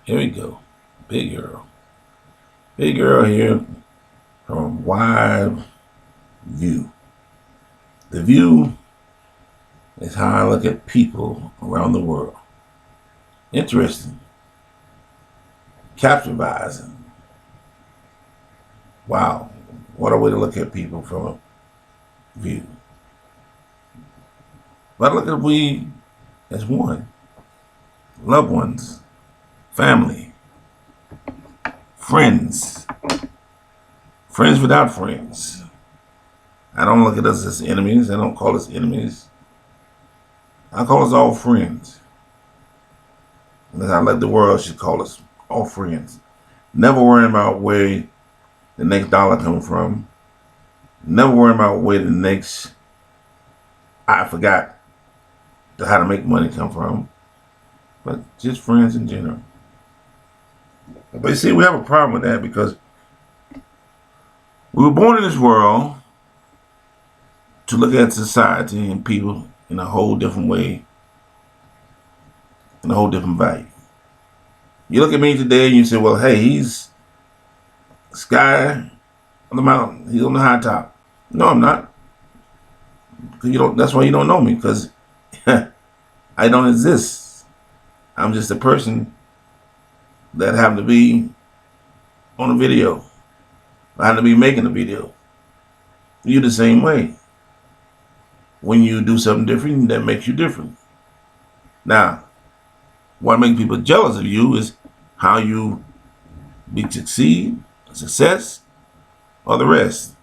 Here we go. Big girl. Big girl here from a wide view. The view is how I look at people around the world. Interesting. Captivating. Wow. What a way to look at people from a view. But look at we as one. Loved ones. Family. Friends. Friends without friends. I don't look at us as enemies. I don't call us enemies. I call us all friends. And I like the world should call us all friends. Never worrying about where the next dollar comes from. Never worrying about where the next I forgot how to make money come from. But just friends in general. But you see, we have a problem with that because we were born in this world to look at society and people in a whole different way, in a whole different value. You look at me today and you say, well, hey, he's sky on the mountain. He's on the high top. No, I'm not. Cause you don't. That's why you don't know me, because I don't exist. I'm just a person that happened to be on a video. I happen to be making a video. You the same way. When you do something different, that makes you different. Now, what makes people jealous of you is how you succeed, success, or the rest.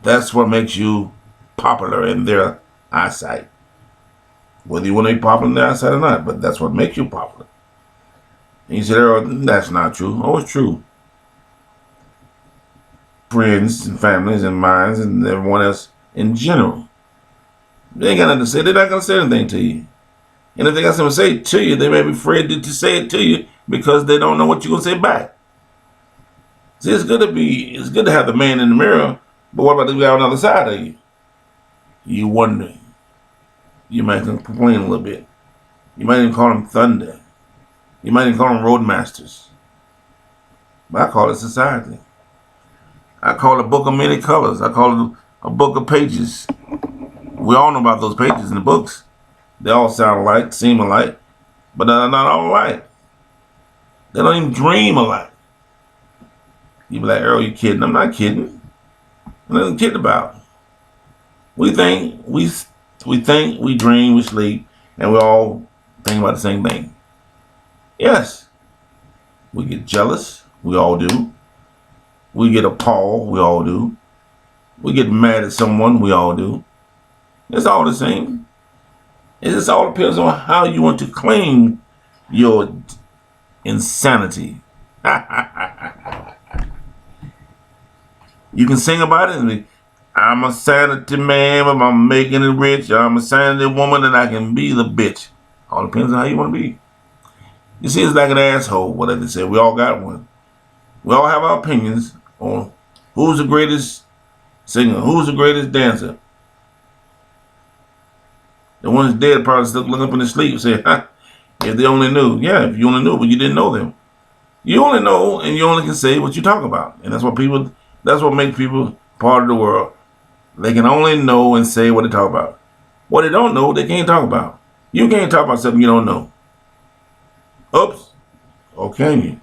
That's what makes you popular in their eyesight. Whether you want to be popular in their eyesight or not, but that's what makes you popular. And you say, oh, that's not true. Oh, it's true. Friends and families and minds and everyone else in general. They ain't got nothing to say. They're not going to say anything to you. And if they got something to say to you, they may be afraid to say it to you because they don't know what you're going to say back. See, it's good to have the man in the mirror, but what about the guy on the other side of you? You wonder. You might complain a little bit. You might even call them thunder. You might even call them roadmasters. But I call it society. I call it a book of many colors. I call it a book of pages. We all know about those pages in the books. They all sound alike, seem alike, but they're not all alike. They don't even dream alike. You be like, Earl, you kidding? I'm not kidding. What am I kidding about? We think, we dream, we sleep, and we all think about the same thing. Yes, we get jealous. We all do. We get appalled. We all do. We get mad at someone. We all do. It's all the same. It just all depends on how you want to claim your insanity. You can sing about it and be, I'm a sanity man, but I'm making it rich. I'm a sanity woman and I can be the bitch. All depends on how you want to be. You see, it's like an asshole, whatever they say. We all got one. We all have our opinions on who's the greatest singer, who's the greatest dancer. The one that's dead probably still looking up in his sleep and say, ha, if they only knew. Yeah, if you only knew, but you didn't know them. You only know and you only can say what you talk about. And that's what makes people part of the world. They can only know and say what they talk about. What they don't know, they can't talk about. You can't talk about something you don't know. Oops. Or can you?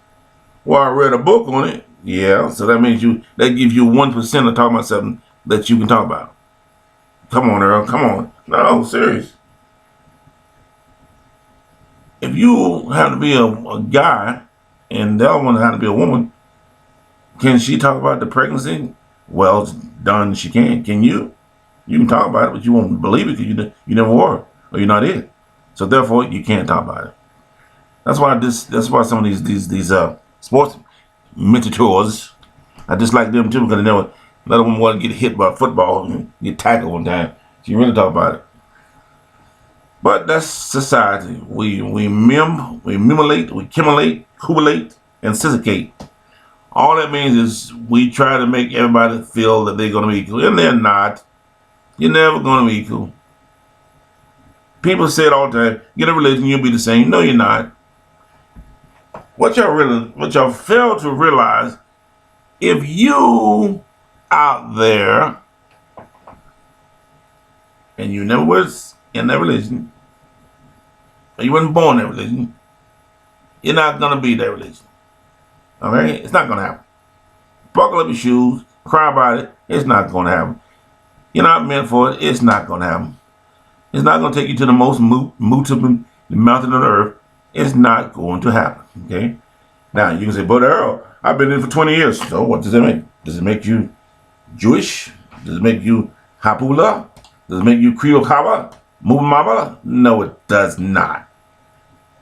Well, I read a book on it. Yeah, so that means that gives you 1% of talking about something that you can talk about. Come on, Earl, come on. No, serious. If you have to be a guy and the other one have to be a woman, can she talk about the pregnancy? Well, it's done. She can. Can you? You can talk about it, but you won't believe it because you never were or you're not it. So therefore, you can't talk about it. That's why some of these sports mentors, I dislike them too because they never let a woman want to get hit by a football and get tackled one time. So you really talk about it. But that's society. We mimulate, we accumulate, accumulate, and sizzicate. All that means is we try to make everybody feel that they're going to be equal, and they're not. You're never going to be equal. People say it all the time, get a religion, you'll be the same. No, you're not. What y'all fail to realize, if you out there and you never was in that religion, or you wasn't born in that religion, you're not gonna be that religion. Okay? It's not gonna happen. Buckle up your shoes, cry about it. It's not gonna happen. You're not meant for it. It's not gonna happen. It's not gonna take you to the most mountain on the earth. It's not going to happen. Okay? Now you can say, but Earl, I've been in for 20 years. So what does that make? Does it make you Jewish? Does it make you Hapula? Does it make you Creole Kaba? Mubamaba? No, it does not.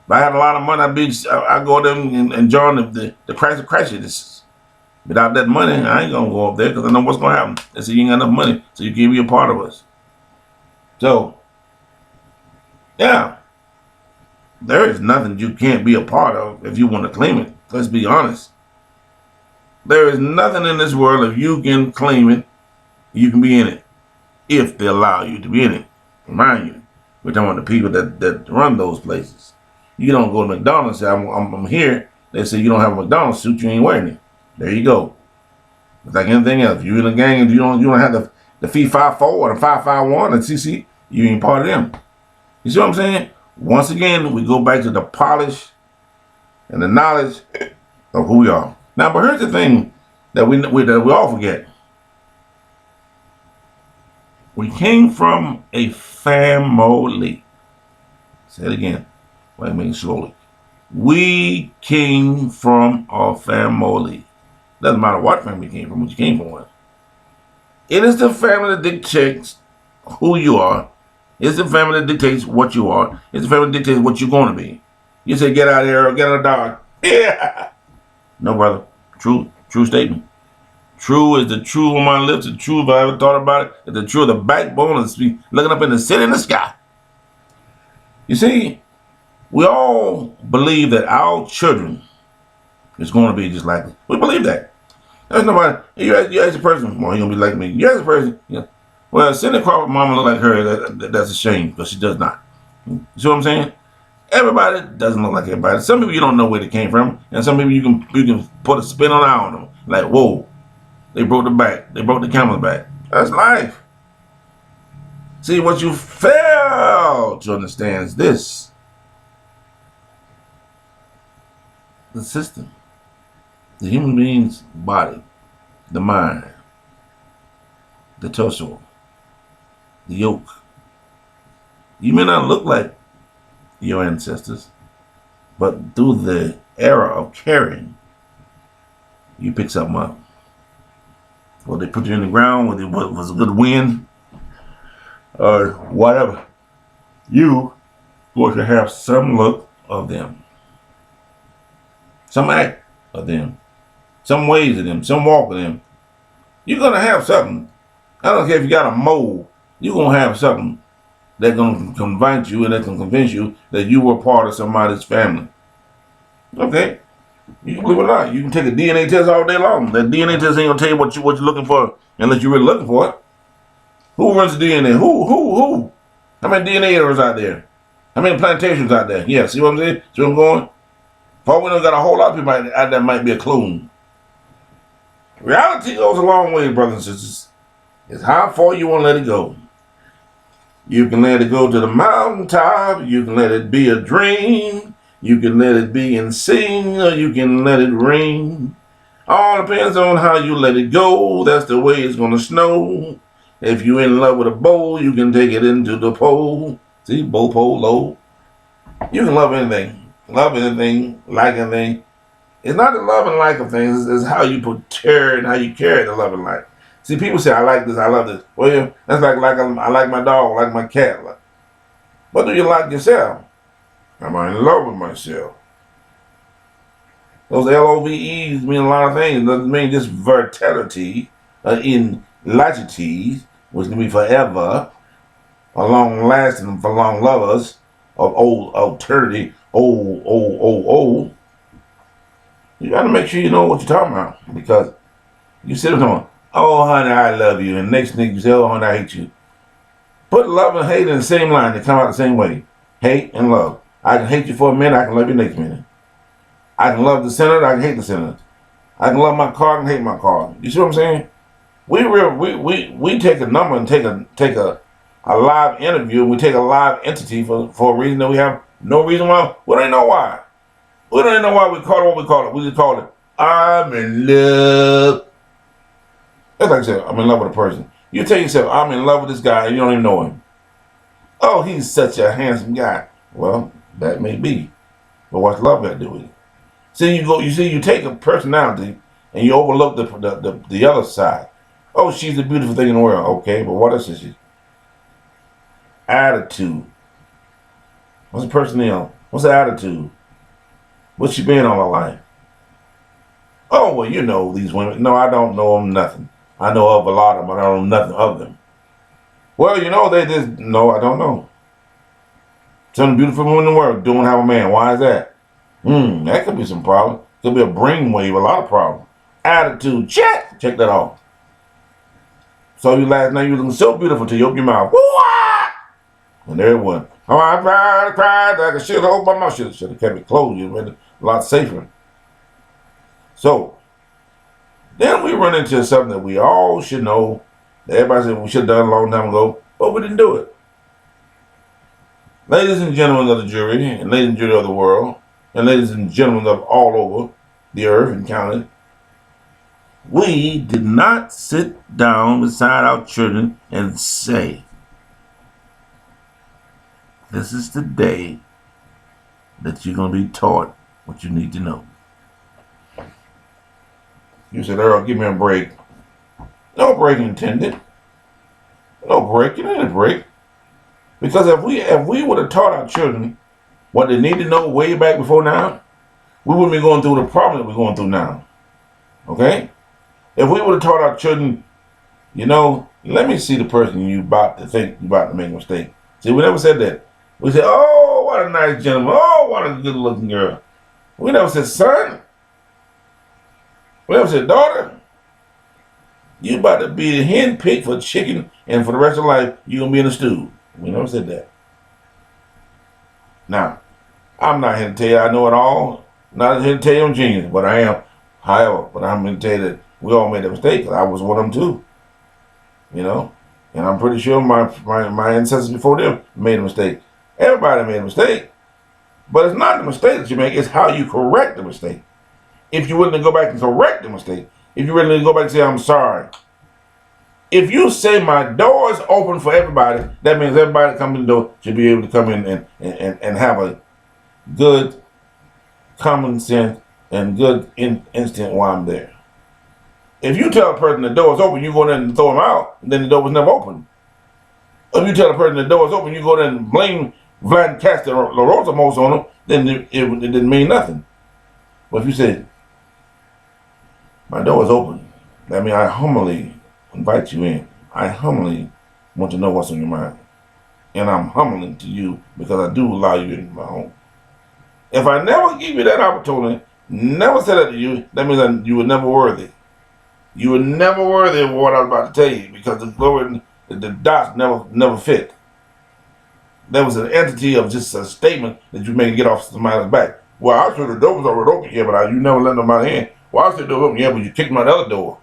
If I had a lot of money, I'd go there and join the Christ of Christ. Without that money, I ain't gonna go up there because I know what's gonna happen. They say you ain't got enough money, so you can't be a part of us. So, yeah, there is nothing you can't be a part of if you want to claim it. Let's be honest. There is nothing in this world, if you can claim it, you can be in it. If they allow you to be in it. Remind you, we're talking about the people that run those places. You don't go to McDonald's and say, I'm here. They say you don't have a McDonald's suit, you ain't wearing it. There you go. It's like anything else. If you're in a gang and you don't have the Fee 54 or the 551 and CC, you ain't part of them. You see what I'm saying? Once again, we go back to the polish and the knowledge of who we are. Now, but here's the thing that we all forget. We came from a family. Say it again. Wait a minute, slowly. We came from a family. Doesn't matter what family you came from, what you came from. It is the family that dictates who you are. It's the family that dictates what you are. It's the family that dictates what you're going to be. You say, get out of here or get out of Dodge. Yeah. No, brother. True statement. True is the truth on my lips. The truth if I ever thought about it. It's the truth of the backbone of the looking up in the city in the sky. You see, we all believe that our children is going to be just like us. We believe that. There's nobody. You ask a person, well, he gonna be like me. You ask a person, yeah. Well, Cindy Crawford mama look like her. That's a shame, but she does not. You see what I'm saying? Everybody doesn't look like everybody. Some people you don't know where they came from, and some people you can put a spin on them. Like, whoa, they broke the back. They broke the camel's back. That's life. See, what you fail to understand is this. The system. The human being's body. The mind. The torso. The yoke. You may not look like your ancestors, but through the era of carrying, you pick something up. Well, they put you in the ground, whether it was a good wind, or whatever. You going to have some look of them. Some act of them. Some ways of them. Some walk of them. You're going to have something. I don't care if you got a mole. You're going to have something that's going to convince you and that's going to convince you that you were part of somebody's family. Okay. You can believe it or not. You can take a DNA test all day long. That DNA test ain't going to tell you what you're looking for unless you're really looking for it. Who runs the DNA? Who? How many DNA errors out there? How many plantations out there? Yeah, see what I'm saying? See where I'm going? For we don't got a whole lot of people out there might be a clone. Reality goes a long way, brothers and sisters. It's how far you want to let it go. You can let it go to the mountaintop. You can let it be a dream. You can let it be and sing, or you can let it rain. All depends on how you let it go. That's the way it's going to snow. If you're in love with a bowl, you can take it into the pole. See, bow, pole, low. You can love anything. Love anything, like anything. It's not the love and like of things. It's how you portray and how you carry the love and like. See, people say, I like this, I love this. Well, yeah, that's like I like my dog, I like my cat. What do you like yourself? Am I in love with myself? Those LOVEs mean a lot of things. It doesn't mean just vitality, in latitude, which can be forever, or long lasting for long lovers of old alterity, old. You gotta make sure you know what you're talking about, because you sit there going, oh honey, I love you, and next thing you say, oh honey, I hate you. Put love and hate in the same line. They come out the same way. Hate and love. I can hate you for a minute, I can love you next minute. I can love the senator, I can hate the senator. I can love my car and hate my car. You see what I'm saying? We take a number and take a live interview, and we take a live entity for a reason that we have no reason why. We don't even know why. We don't even know why we call it what we call it. We just call it, I'm in love. That's like I said, I'm in love with a person. You tell yourself, I'm in love with this guy, and you don't even know him. Oh, he's such a handsome guy. Well, that may be. But what's love got to do with it? See, you take a personality and you overlook the other side. Oh, she's the beautiful thing in the world. Okay, but what else is she? Attitude. What's the personnel? What's the attitude? What's she been all her life? Oh, well, you know these women. No, I don't know them nothing. I know of a lot of them, but I don't know nothing of them. Well, you know, they just, no, I don't know. Some of the beautiful women in the world don't have a man. Why is that? That could be some problem. Could be a brainwave, a lot of problems. Attitude, check that off. So you last night, you looking so beautiful till you open your mouth. Woo-ah! And there it was. Oh, I cried like a shit hole by my shit. Should have kept it closed. You made it a lot safer. So, then we run into something that we all should know. That everybody said we should have done a long time ago, but we didn't do it. Ladies and gentlemen of the jury, and ladies and gentlemen of the world, and ladies and gentlemen of all over the earth and county, we did not sit down beside our children and say, this is the day that you're going to be taught what you need to know. You said, Earl, give me a break. No break intended. No break. You need a break. Because if we would have taught our children what they need to know way back before now, we wouldn't be going through the problem that we're going through now. Okay? If we would have taught our children, you know, let me see the person you about to think you about to make a mistake. See, we never said that. We said, oh, what a nice gentleman. Oh, what a good looking girl. We never said, son. We never said, daughter. You about to be a hen pig for chicken, and for the rest of life, you're going to be in a stew. We never said that. Now, I'm not here to tell you I know it all. Not here to tell you I'm genius, but I am. However, but I'm going to tell you that we all made a mistake, because I was one of them too. You know? And I'm pretty sure my ancestors before them made a mistake. Everybody made a mistake. But it's not the mistake that you make, it's how you correct the mistake. If you're willing to go back and correct the mistake, if you're willing to go back and say, I'm sorry. If you say my door is open for everybody, that means everybody that comes in the door should be able to come in and have a good common sense and good instinct while I'm there. If you tell a person the door is open, you go in and throw them out, then the door was never open. If you tell a person the door is open, you go there and blame Vlad and cast the Rosamos on them, then it didn't mean nothing. But if you say, my door is open, that means I humbly invite you in. I humbly want to know what's on your mind. And I'm humbling to you because I do allow you in my home. If I never give you that opportunity, never said that to you, that means that you were never worthy. You were never worthy of what I was about to tell you because the dots never fit. There was an entity of just a statement that you made to get off somebody's back. Well, I sure the door was already open, yeah, but you never let nobody in. Well, I said the door open, yeah, but you kicked my other door.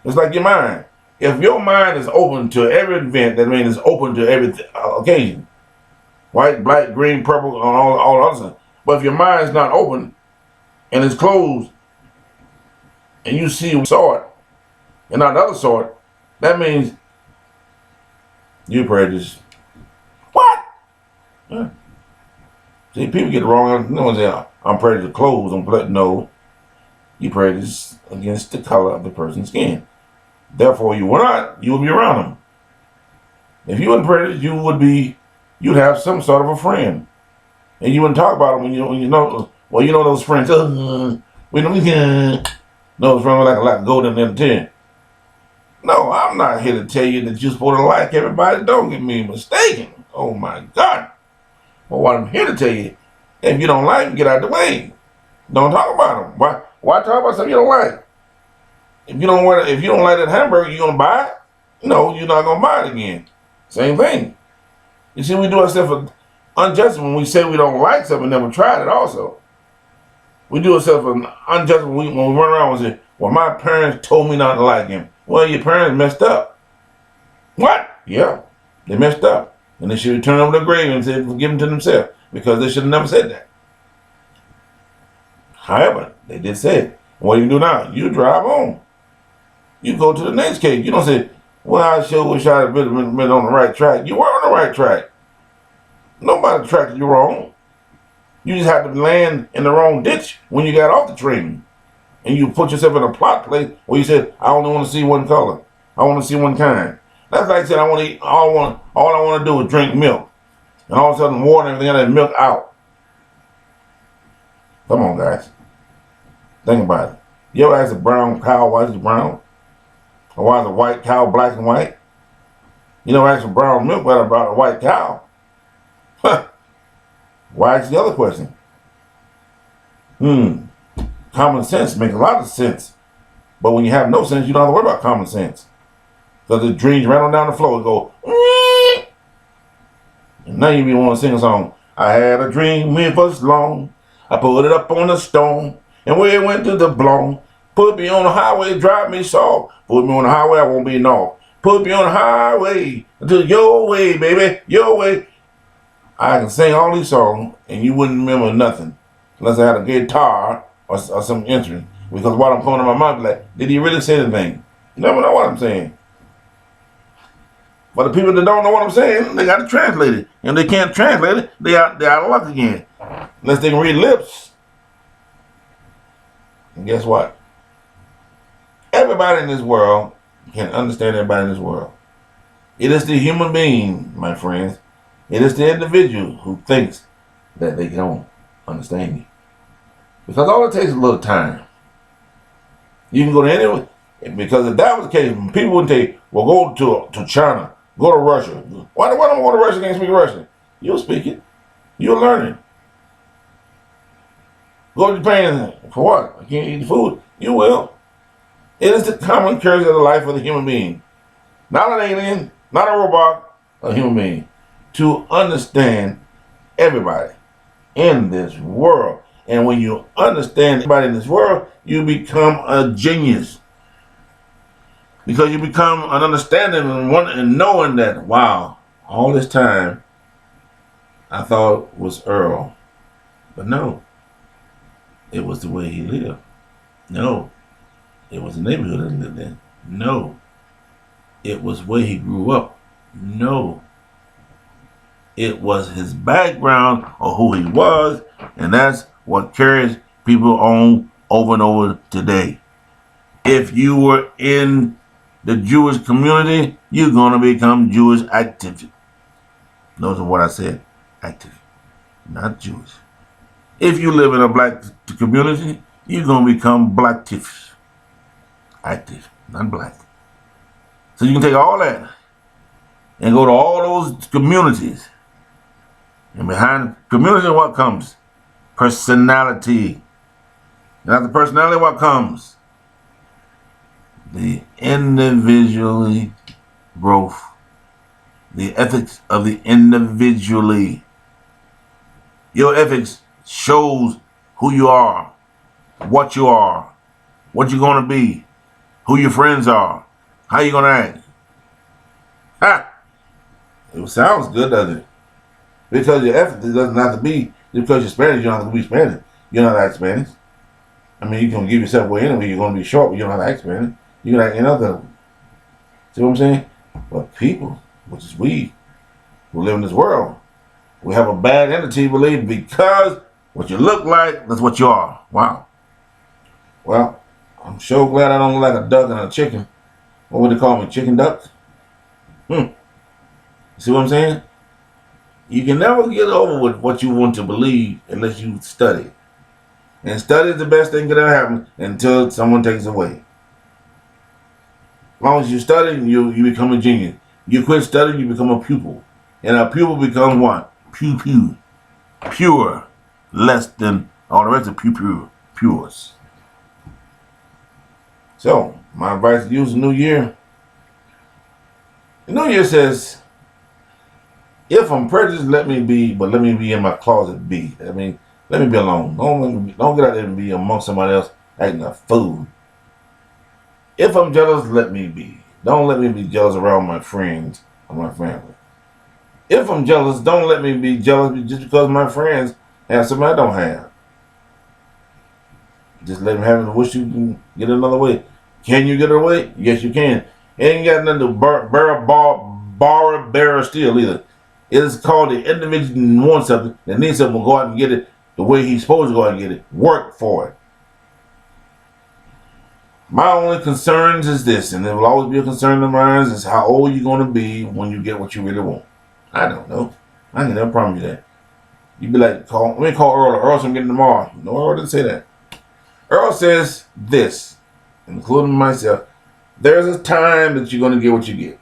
It's like your mind. If your mind is open to every event, that means it's open to every occasion. White, black, green, purple, and all other stuff. But if your mind is not open and it's closed, and you see one sort and not the other sort, that means you're prejudiced. What? Yeah. See, people get it wrong. No one's saying, I'm prejudiced to clothes. No. You prejudiced against the color of the person's skin. Therefore, you would be around them. If you weren't prejudiced, you'd have some sort of a friend. And you wouldn't talk about them when you know, well, you know those friends, we know, those friends like golden and 10. No, I'm not here to tell you that you're supposed to like everybody. Don't get me mistaken. Oh my God. But what I'm here to tell you, if you don't like them, get out of the way. Don't talk about them. Why talk about something you don't like? If you don't like that hamburger, you gonna buy it? No, you're not gonna buy it again. Same thing. You see, we do ourselves unjust when we say we don't like something and never tried it also. We do ourselves an unjust when we run around and say, well, my parents told me not to like him. Well, your parents messed up. What? Yeah, they messed up. And they should return over the grave and say, forgive them to themselves, because they should have never said that. However, they did say it. And what do you do now? You drive on. You go to the next case. You don't say, well, I sure wish I had been on the right track. You were on the right track. Nobody tracked you wrong. You just had to land in the wrong ditch when you got off the train. And you put yourself in a plot place where you said, I only want to see one color. I want to see one kind. That's like saying I want to eat, all I want to do is drink milk. And all of a sudden water and everything, that milk out. Come on, guys. Think about it. You ever ask a brown cow why is it brown? Or why is a white cow black and white? You know, ask for brown milk about a white cow. Why ask the other question? Common sense makes a lot of sense. But when you have no sense, you don't have to worry about common sense. Because the dreams right on down the floor and go, and now you want to sing a song. I had a dream it was long. I put it up on a stone. And where it went to the blown. Put me on the highway, drive me soft. Put me on the highway, I won't be north. Put me on the highway until your way, baby, your way. I can sing all these songs and you wouldn't remember nothing unless I had a guitar or some instrument. Because what I'm calling in my mind, like, did he really say anything? You never know what I'm saying. But the people that don't know what I'm saying, they got to translate it. And if they can't translate it, they're out of luck again. Unless they can read lips. And guess what? Everybody in this world can understand everybody in this world. It is the human being, my friends. It is the individual who thinks that they don't understand you. Because all it takes is a little time. You can go to anywhere. Because if that was the case, people wouldn't say, well, go to China, go to Russia. Why don't I go to Russia and speak Russian? You'll speak it. You'll learn it. Go to Japan. For what? I can't eat the food. You will. It is the common course of the life of the human being. Not an alien, not a robot, a human being. To understand everybody in this world. And when you understand everybody in this world, you become a genius. Because you become an understanding and knowing that, wow, all this time I thought it was Earl. But no, it was the way he lived. No, it was the neighborhood that he lived in. No, it was where he grew up. No, it was his background or who he was, and that's what carries people on over and over today. If you were in the Jewish community, you're going to become Jewish active. Notice what I said, active, not Jewish. If you live in a black community, you're going to become blacktiff, active, not black. So you can take all that and go to all those communities. And behind community, what comes? Personality. And after personality, what comes? The individually growth. The ethics of the individually. Your ethics shows who you are, what you're going to be, who your friends are, how you're going to act. Ha! It sounds good, doesn't it? Because your ethics doesn't have to be, just because you're Spanish, you don't have to be Spanish. You don't have to act Spanish. I mean, you can give yourself away anyway. You're going to be short, but you don't have to act Spanish. You can act any other. See what I'm saying? But people, which is we, who live in this world, we have a bad entity belief because what you look like, that's what you are. Wow. Well, I'm sure glad I don't look like a duck and a chicken. What would they call me? Chicken duck? See what I'm saying? You can never get over with what you want to believe unless you study. And study is the best thing that ever happen until someone takes it away. As long as you study, you become a genius. You quit studying, you become a pupil. And a pupil becomes what? Pew. Pure. Less than all the rest of pures. So, my advice to you is the new year. The new year says, if I'm prejudiced, let me be, but let me be in my closet be. I mean, Let me be alone. Don't get out there and be amongst somebody else acting a fool. If I'm jealous, let me be. Don't let me be jealous around my friends or my family. If I'm jealous, don't let me be jealous just because my friends have something I don't have. Just let them have it. Wish you can get it another way. Can you get it away? Yes, you can. Ain't got nothing to borrow, steal either. It is called the individual who wants something that needs something will go out and get it the way he's supposed to go out and get it. Work for it. My only concerns is this, and it will always be a concern of mine, is how old you're going to be when you get what you really want. I don't know. I can never promise you that. You'd be like, let me call Earl. Earl's I'm getting tomorrow. No, Earl didn't say that. Earl says this, including myself, there's a time that you're going to get what you get.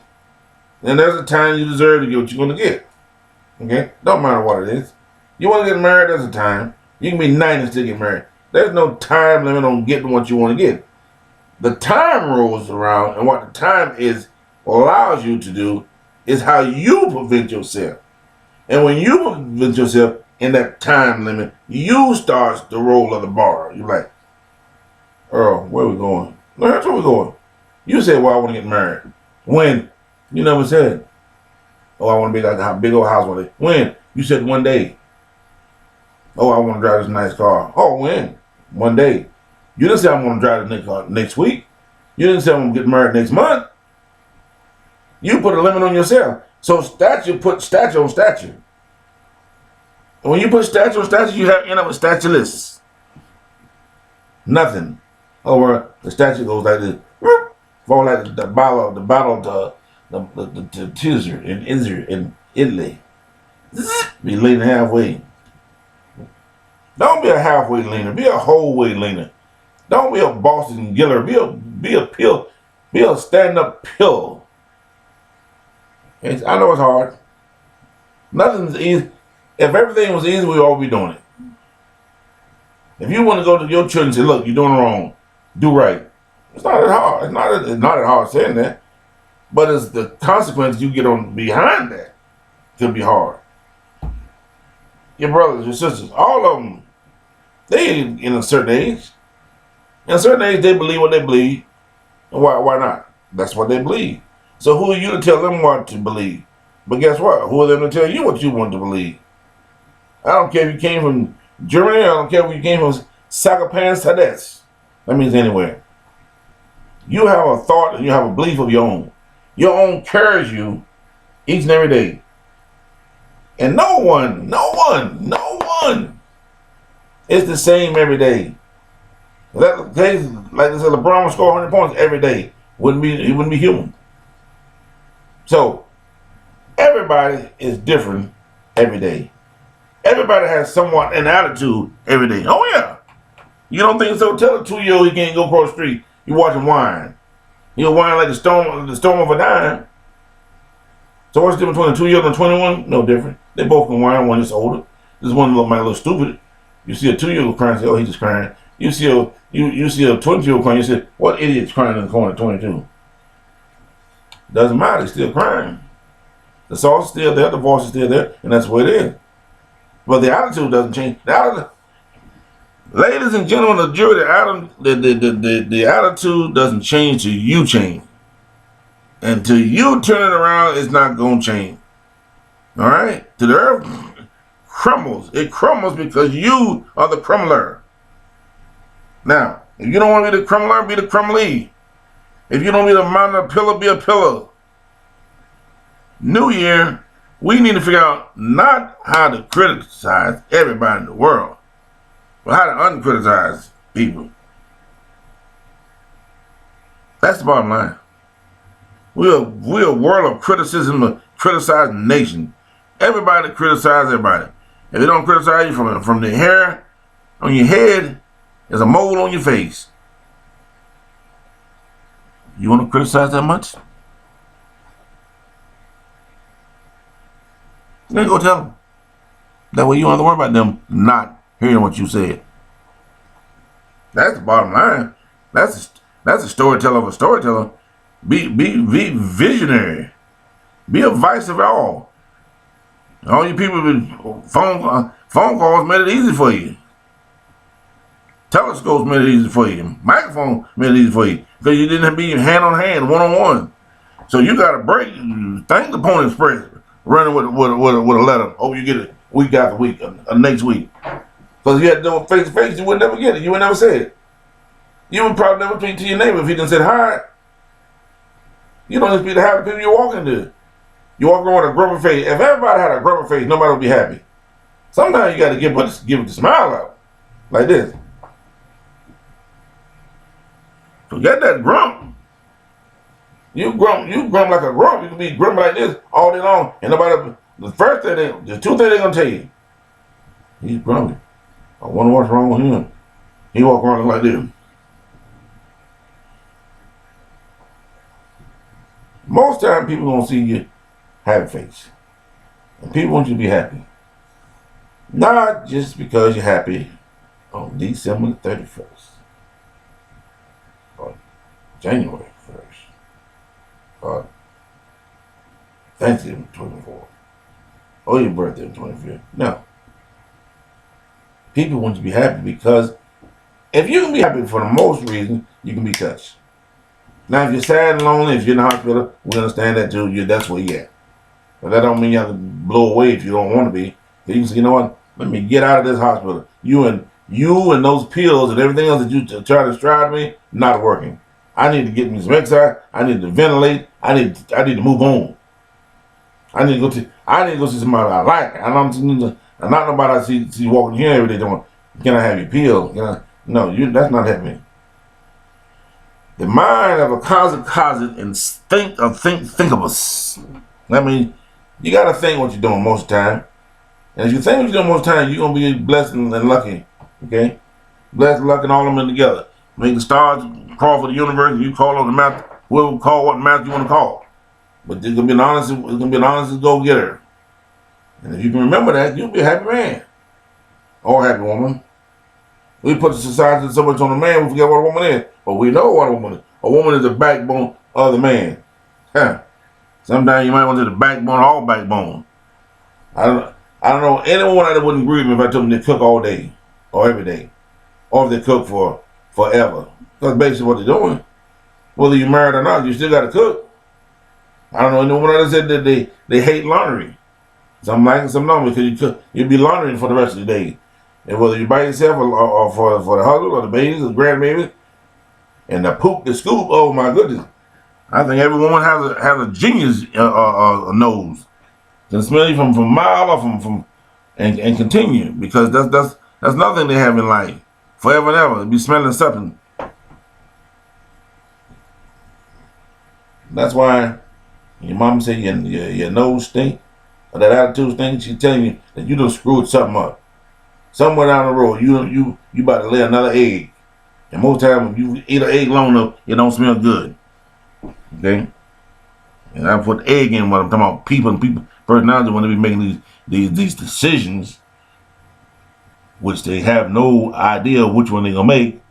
And there's a time you deserve to get what you're going to get. Okay? Don't matter what it is. You want to get married, there's a time. You can be 90 and still get married. There's no time limit on getting what you want to get. The time rolls around, and what the time is allows you to do is how you prevent yourself. And when you prevent yourself in that time limit, you start the roll of the bar. You're like, Earl, where we going? No, that's where we're going. You said, well, I want to get married. When? You never said. Oh, I want to be like a big old house one day. When? You said one day. Oh, I want to drive this nice car. Oh, when? One day. You didn't say I want to drive the next car next week. You didn't say I'm going to get married next month. You put a limit on yourself. So put statue on statue. And when you put statue on statue, you end up with statueless. Nothing. Or the statue goes like this. Fall like the battle of the Tizzer in Italy. Be leaning halfway. Don't be a halfway leaner. Be a whole way leaner. Don't be a Boston Giller. Be a stand-up pill. I know it's hard. Nothing's easy. If everything was easy, we'd all be doing it. If you want to go to your children and say, look, you're doing wrong, do right. It's not that hard. It's not that hard saying that. But it's the consequences you get on behind that could be hard. Your brothers, your sisters, all of them, they in a certain age. In a certain age, they believe what they believe. And why not? That's what they believe. So who are you to tell them what to believe? But guess what? Who are them to tell you what you want to believe? I don't care if you came from Germany. I don't care if you came from Sakapan Sadets. That means anywhere. You have a thought and you have a belief of your own. Your own carries you each and every day. And no one is the same every day. That case, like they said, LeBron would score 100 points every day. He wouldn't be human. So everybody is different every day. Everybody has somewhat an attitude every day. Oh yeah. You don't think so? Tell a 2-year-old he can't go across the street. You watch him whine. He'll whine like the storm of a dime. So what's the difference between a 2-year-old and a 21? No different. They both can whine. One is older. This one might a little stupid. You see a 2-year-old crying, say, oh, he's just crying. You see a 20-year-old crying, you say, what idiot's crying in the corner at 22? Doesn't matter, he's still crying. The salt's still there, the voice is still there, and that's what it is. But the attitude doesn't change. Ladies and gentlemen of the jury, the attitude doesn't change till you change. Until you turn it around, it's not going to change. All right? Till the earth crumbles. It crumbles because you are the crumbler. Now, if you don't want to be the crumbler, be the crumbly. If you don't be the mountain of pillar, be a pillar. New Year, we need to figure out not how to criticize everybody in the world, but how to uncriticize people. That's the bottom line. We're a world of criticism, a criticizing nation. Everybody criticizes everybody. If they don't criticize you from the hair on your head, there's a mole on your face. You want to criticize that much? Then go tell them. That way you don't have to worry about them not hearing what you said. That's the bottom line. That's a storyteller of a storyteller. Be visionary. Be a vice of all. All you people with phone Phone calls made it easy for you. Telescopes made it easy for you. Microphone made it easy for you. Because you didn't have to be hand on hand, one on one. So you got to break. Thank the Pony Express running with a letter. Oh, you get it week after week, next week. Because if you had to do it face to face, you would never get it. You would never say it. You would probably never speak to your neighbor if he didn't say hi. You don't speak to half the people you're walking to. You walk around with a grumpy face. If everybody had a grumpy face, nobody would be happy. Sometimes you got to give it the smile out, like this. Forget that grump. You grump like a grump. You can be grumpy like this all day long, and nobody. The two things they're gonna tell you. He's grumpy. I wonder what's wrong with him. He walk around like this. Most time people gonna see you happy face. And people want you to be happy. Not just because you're happy on December 31st. Or January 1st. Or Thanksgiving 24th. Or your birthday 25th. No. People want you to be happy because if you can be happy for the most reason, you can be touched. Now, if you're sad and lonely, if you're in the hospital, we understand that too. That's where you're at. But that don't mean you have to blow away if you don't want to be. You can say, you know what? Let me get out of this hospital. You and those pills and everything else that you try to strive me, not working. I need to get me some exercise. I need to ventilate. I need to move on. I need to go see somebody I like. I'm not nobody I see walking here every day doing, can I have your pill? No, that's not happening. The mind of a closet and thinkable. I mean, you gotta think what you're doing most of the time. And if you think what you're doing most of the time, you're gonna be blessed and lucky. Okay? Blessed and lucky and all of them together. Make the stars call for the universe, and you call on the master, whoever call what master you want to call. But it's gonna be an honest go-getter. And if you can remember that, you'll be a happy man. Or a happy woman. We put the society so much on the man, we forget what a woman is. But we know what a woman is. A woman is the backbone of the man. Huh. Sometimes you might want to the backbone, all backbone. I don't know anyone that wouldn't agree with me if I told them they cook all day or every day. Or if they cook for forever. That's basically what they're doing. Whether you're married or not, you still got to cook. I don't know anyone that said that they hate laundry. Some like it, some don't, because you'll be laundering for the rest of the day. And whether you by yourself or for the husband or the babies or the grandbabies, and the poop, the scoop, oh my goodness. I think every woman has a genius nose. Can smell you from a mile or from and continue, because that's nothing they have in life. Forever and ever. Be smelling something. That's why your mom say your nose stink, or that attitude stink. She's telling you that you done screwed something up. Somewhere down the road, you about to lay another egg. And most times, if you eat an egg long enough, it don't smell good. Okay? And I put egg in when I'm talking about people personality when they be making these decisions, which they have no idea which one they're gonna make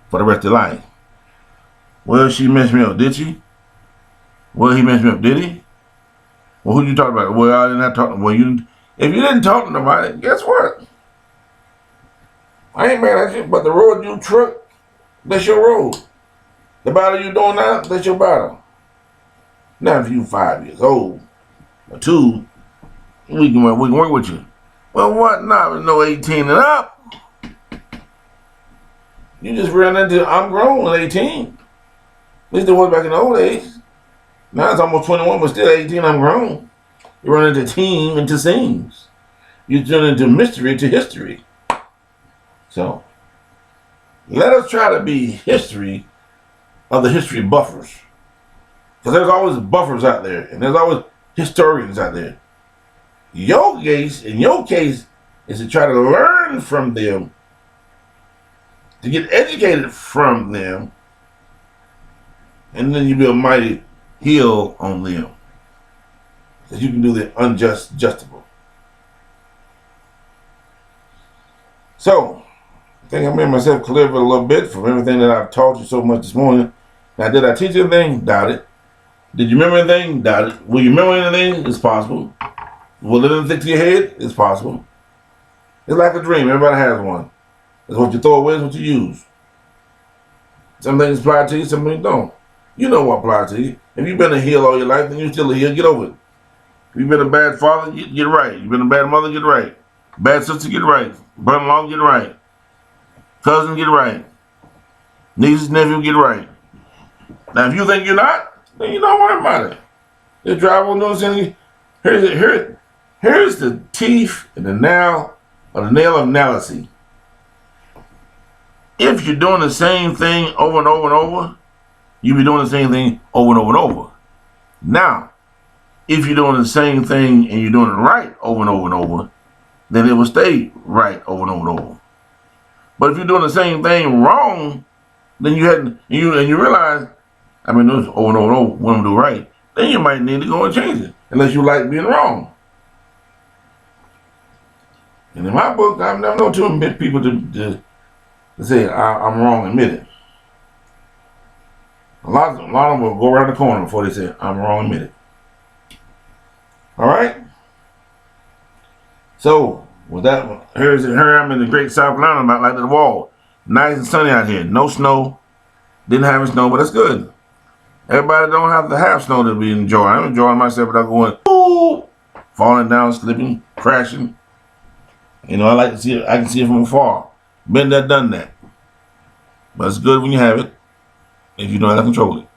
for the rest of their life. Well, she messed me up, did she? Well, he messed me up, did he? Well, who you talking about? Well, I didn't have to talk to him. Well, if you didn't talk to nobody, guess what? I ain't mad at you, but the road you took, that's your road. The battle you doing now, that's your battle. Now if you 5 years old, or 2, we can work with you. Well, what not? No 18 and up. You just ran into, I'm grown at 18. At least it was back in the old days. Now it's almost 21, but still 18, I'm grown. You run into team into scenes. You turn into mystery to history. So, let us try to be history of the history buffers. Because there's always buffers out there, and there's always historians out there. In your case, is to try to learn from them, to get educated from them, and then you be a mighty heel on them. Because you can do the unjust justable. So, I think I made myself clear a little bit from everything that I've taught you so much this morning. Now, did I teach you anything? Doubt it. Did you remember anything? Doubt it. Will you remember anything? It's possible. Will anything stick to your head? It's possible. It's like a dream. Everybody has one. It's what you throw away is what you use. Some things apply to you, some things don't. You know what applies to you. If you've been a heel all your life, then you're still a heel. Get over it. If you've been a bad father, get right. You've been a bad mother, get right. Bad sister, get right. Brother-in-law, get right. Cousin, get right. Nieces, nephew, get right. Now, if you think you're not, then you don't worry about it. Just drive on doing something. Here's the teeth and the nail of analysis. If you're doing the same thing over and over and over, you'll be doing the same thing over and over and over. Now, if you're doing the same thing and you're doing it right over and over and over, then it will stay right over and over and over. But if you're doing the same thing wrong, then you realize, I've been doing this over and over and over, what I'm doing right, then you might need to go and change it, unless you like being wrong. And in my book, I've never known too many people to say I'm wrong, admit it. A lot of them will go around the corner before they say I'm wrong, admit it. All right. So with that, here I'm in the great South Carolina, about like the wall. Nice and sunny out here. No snow. Didn't have any snow, but that's good. Everybody don't have to have snow to be enjoying. I'm enjoying myself without going, ooh, falling down, slipping, crashing. You know, I like to see it. I can see it from afar. Been there, done that. But it's good when you have it, if you know how to control it.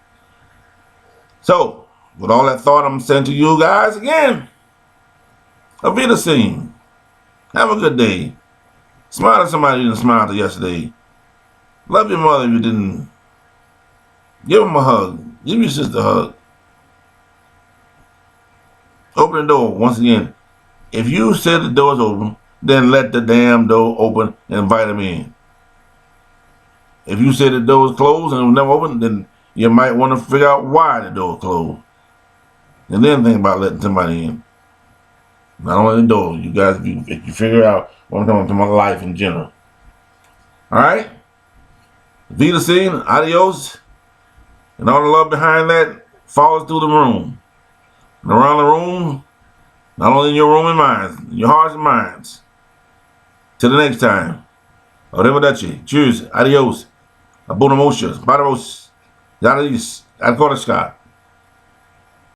So, with all that thought, I'm saying to you guys again, Auf Wiedersehen. Have a good day. Smile at somebody you didn't smile to yesterday. Love your mother if you didn't. Give them a hug. Give your sister a hug. Open the door once again. If you said the door's open, then let the damn door open and invite them in. If you said the door was closed and it was never open, then you might want to figure out why the door was closed. And then think about letting somebody in. Not only the door, you guys, if you figure out what I'm talking about, my life in general. Alright? Wiedersehen, adios. And all the love behind that falls through the room. And around the room, not only in your room and minds, in your hearts and minds. Till the next time. Arrivederci. Cheers. Adios. Abonamoshas. Badaros. Yadis. Adkorashka.